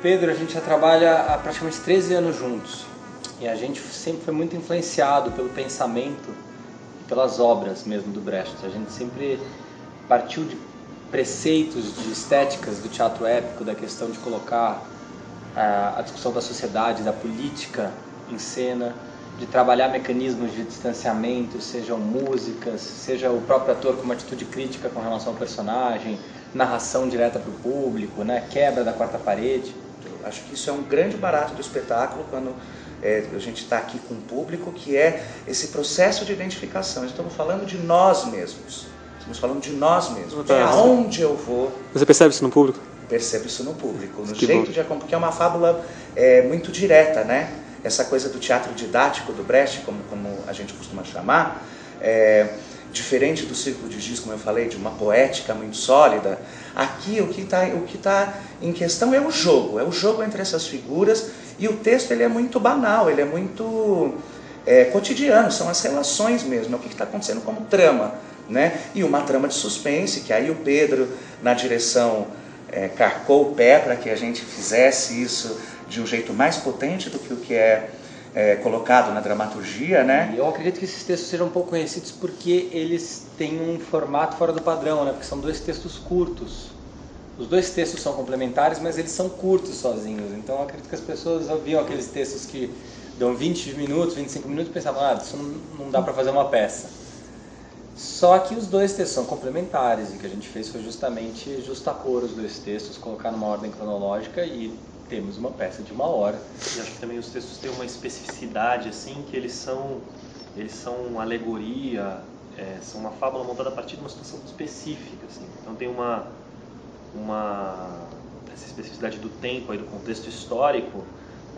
Pedro, a gente já trabalha há praticamente 13 anos juntos. E a gente sempre foi muito influenciado pelo pensamento e pelas obras mesmo do Brecht. A gente sempre partiu de preceitos, de estéticas do teatro épico, da questão de colocar a discussão da sociedade, da política em cena, de trabalhar mecanismos de distanciamento, sejam músicas, seja o próprio ator com uma atitude crítica com relação ao personagem, narração direta para o público, né? Quebra da quarta parede. Acho que isso é um grande barato do espetáculo, quando a gente está aqui com o público, que é esse processo de identificação. Estamos falando de nós mesmos. Estamos falando de nós mesmos. Aonde eu vou... Você percebe isso no público? Percebo isso no público, no Que jeito bom. de acompanhar, porque é uma fábula muito direta, né? Essa coisa do teatro didático do Brecht, como a gente costuma chamar, diferente do Círculo de Giz, como eu falei, de uma poética muito sólida. Aqui o que tá em questão é o jogo entre essas figuras, e o texto ele é muito banal, ele é muito cotidiano, são as relações mesmo, é o que está acontecendo como trama, né? E uma trama de suspense, que aí o Pedro, na direção, carcou o pé para que a gente fizesse isso de um jeito mais potente do que o que é colocado na dramaturgia, né? E eu acredito que esses textos sejam um pouco conhecidos porque eles têm um formato fora do padrão, né? Porque são dois textos curtos. Os dois textos são complementares, mas eles são curtos sozinhos. Então eu acredito que as pessoas ouviam aqueles textos que dão 20 minutos, 25 minutos e pensavam, isso não dá para fazer uma peça. Só que os dois textos são complementares, e o que a gente fez foi justamente justapor os dois textos, colocar numa ordem cronológica e temos uma peça de 1 hora. E acho que também os textos têm uma especificidade, assim, que eles são alegoria, são uma fábula montada a partir de uma situação específica, assim. Então tem essa especificidade do tempo, aí, do contexto histórico,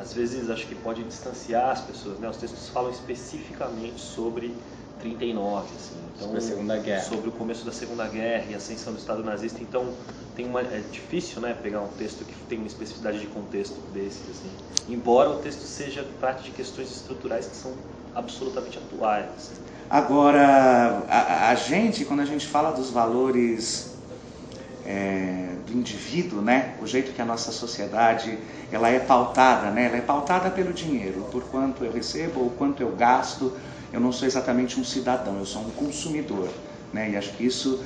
às vezes acho que pode distanciar as pessoas, né? Os textos falam especificamente sobre 39, assim, então, sobre a Segunda Guerra, sobre o começo da Segunda Guerra e a ascensão do Estado nazista. Então é difícil, né, pegar um texto que tem uma especificidade de contexto desses, assim, embora o texto seja trate de questões estruturais que são absolutamente atuais, assim. Agora, a gente, quando a gente fala dos valores do indivíduo, né, o jeito que a nossa sociedade ela é pautada, né, ela é pautada pelo dinheiro, por quanto eu recebo ou quanto eu gasto. Eu não sou exatamente um cidadão, eu sou um consumidor, né? E acho que esses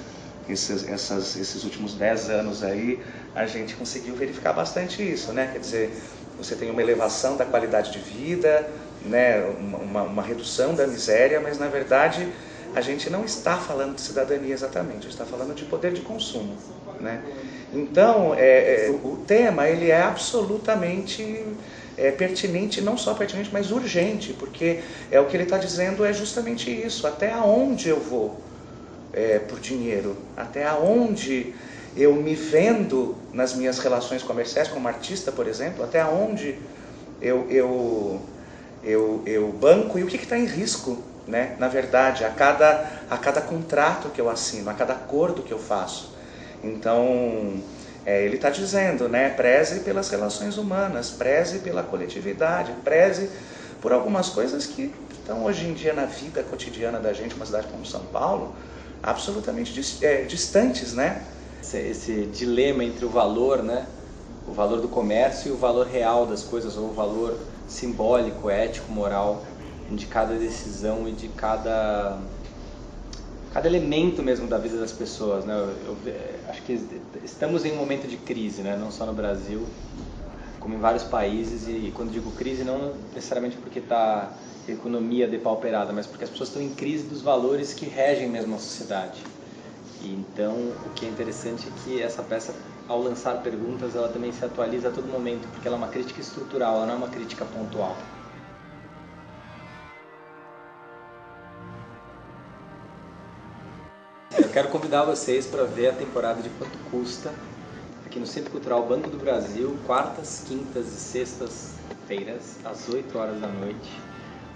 últimos 10 anos aí, a gente conseguiu verificar bastante isso, né? Quer dizer, você tem uma elevação da qualidade de vida, né? Uma redução da miséria, mas na verdade a gente não está falando de cidadania exatamente, a gente está falando de poder de consumo, né? Então, o tema ele é absolutamente pertinente, não só pertinente, mas urgente, porque o que ele está dizendo é justamente isso, até aonde eu vou por dinheiro, até aonde eu me vendo nas minhas relações comerciais, como artista, por exemplo, até aonde eu banco e o que está em risco, né? Na verdade, a cada contrato que eu assino, a cada acordo que eu faço. Então, ele está dizendo, né, preze pelas relações humanas, preze pela coletividade, preze por algumas coisas que estão hoje em dia na vida cotidiana da gente, uma cidade como São Paulo, absolutamente distantes, né? Esse dilema entre o valor, né, o valor do comércio e o valor real das coisas, ou o valor simbólico, ético, moral de cada decisão e de cada elemento mesmo da vida das pessoas, né? Eu acho que estamos em um momento de crise, né? Não só no Brasil, como em vários países, e quando digo crise não necessariamente porque está a economia depauperada, mas porque as pessoas estão em crise dos valores que regem mesmo a sociedade. E então o que é interessante é que essa peça, ao lançar perguntas, ela também se atualiza a todo momento, porque ela é uma crítica estrutural, ela não é uma crítica pontual. Eu quero convidar vocês para ver a temporada de Quanto Custa aqui no Centro Cultural Banco do Brasil, quartas, quintas e sextas-feiras, às 8 horas da noite.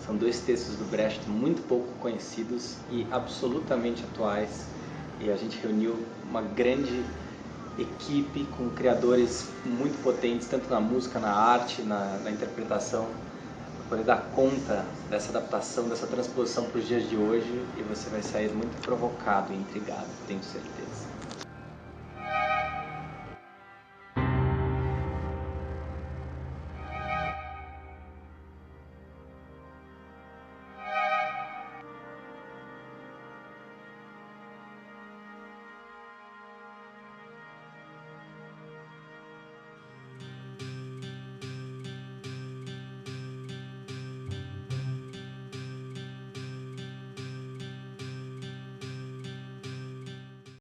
São 2 textos do Brecht muito pouco conhecidos e absolutamente atuais. E a gente reuniu uma grande equipe com criadores muito potentes, tanto na música, na arte, na interpretação, para poder dar conta dessa adaptação, dessa transposição para os dias de hoje, e você vai sair muito provocado e intrigado, tenho certeza.